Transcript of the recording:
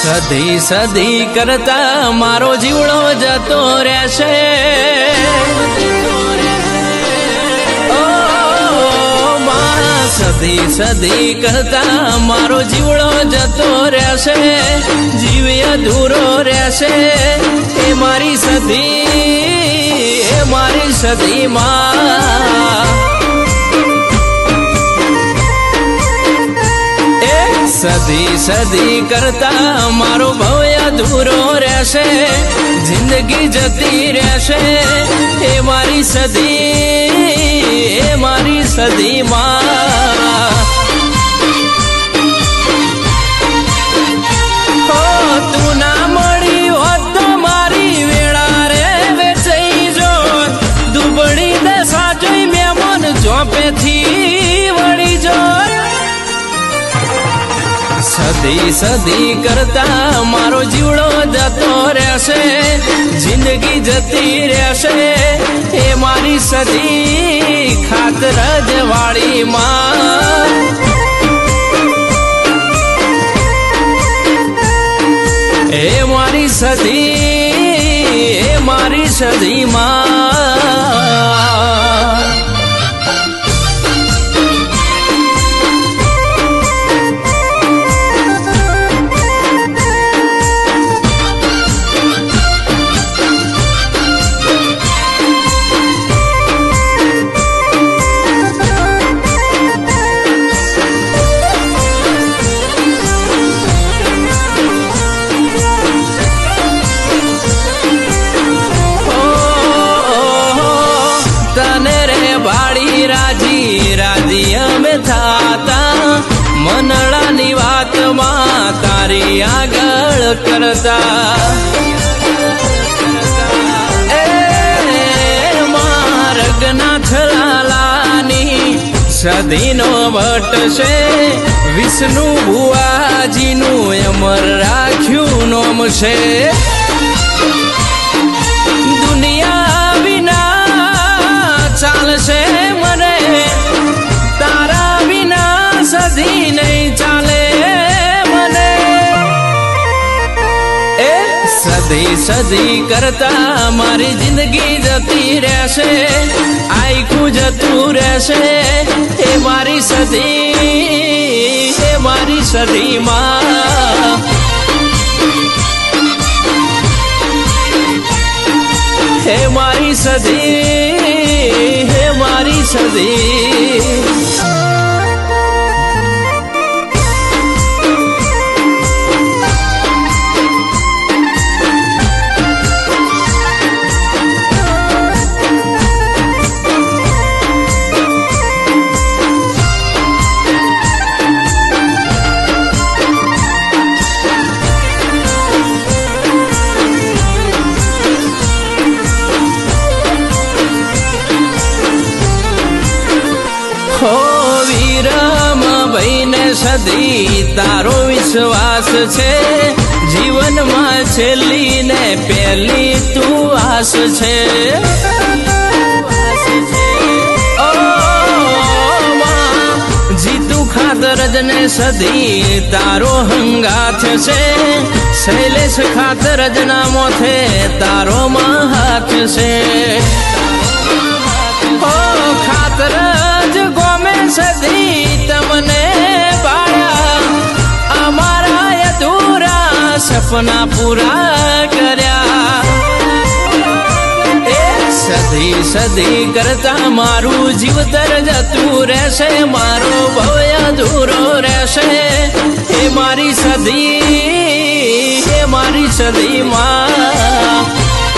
સદી સદી કરતા મારો જીવડો જતો રહેશે, સદી સદી કરતા મારો જીવડો જતો રહેશે, જીવ અધૂરો રહેશે, એ મારી સદીમાં સદી સદી કરતા મારો ભવ્ય અધૂરો રહેશે, જિંદગી જતી રહેશે, એ મારી સદીમાં તું ના મળી હોત તો મારી વેળા રે વેચાઈ જો, દુબળી દશા જોઈ મહેમાન ઝોપેથી વળી જો, સદી સદી કરતા મારો જીવડો જતો રહેશે, જિંદગી જતી રહેશે, એ મારી સદી ખાતર જ વાળી માં, એ મારી સદીમાં મનડાની વાતમાં તારી આગળ કરતા, એ માર્ગના છલાલાની સદીનો વટ છે, વિષ્ણુ ભુવાજીનું અમર રાખ્યું નોમ છે, દુનિયા વિના ચાલશે મને, તારા વિના સદી નહીં ચાલે મને, એ સદી સદી કરતા મારી જિંદગી જતી રહેશે, આખું જતું રહેશે, એ મારી સદીમાં હે મારી સદી સદી તારો વિશ્વાસ છે, જીવનમાં છેલ્લી ને પહેલી તું આસ છે, જીતું ખાતરજ ને સદી તારો હંગાથ છે, શૈલેષ ખાતરજ ના મોથે તારો હાથ છે, ખાતરજ ગોમે સદી તમને સપના પૂરા કર્યા, એ સદી સદી કરતા મારું જીવતર જતું રહેશે, મારો ભવ્ય અધૂરો રહેશે, એ મારી સદીમાં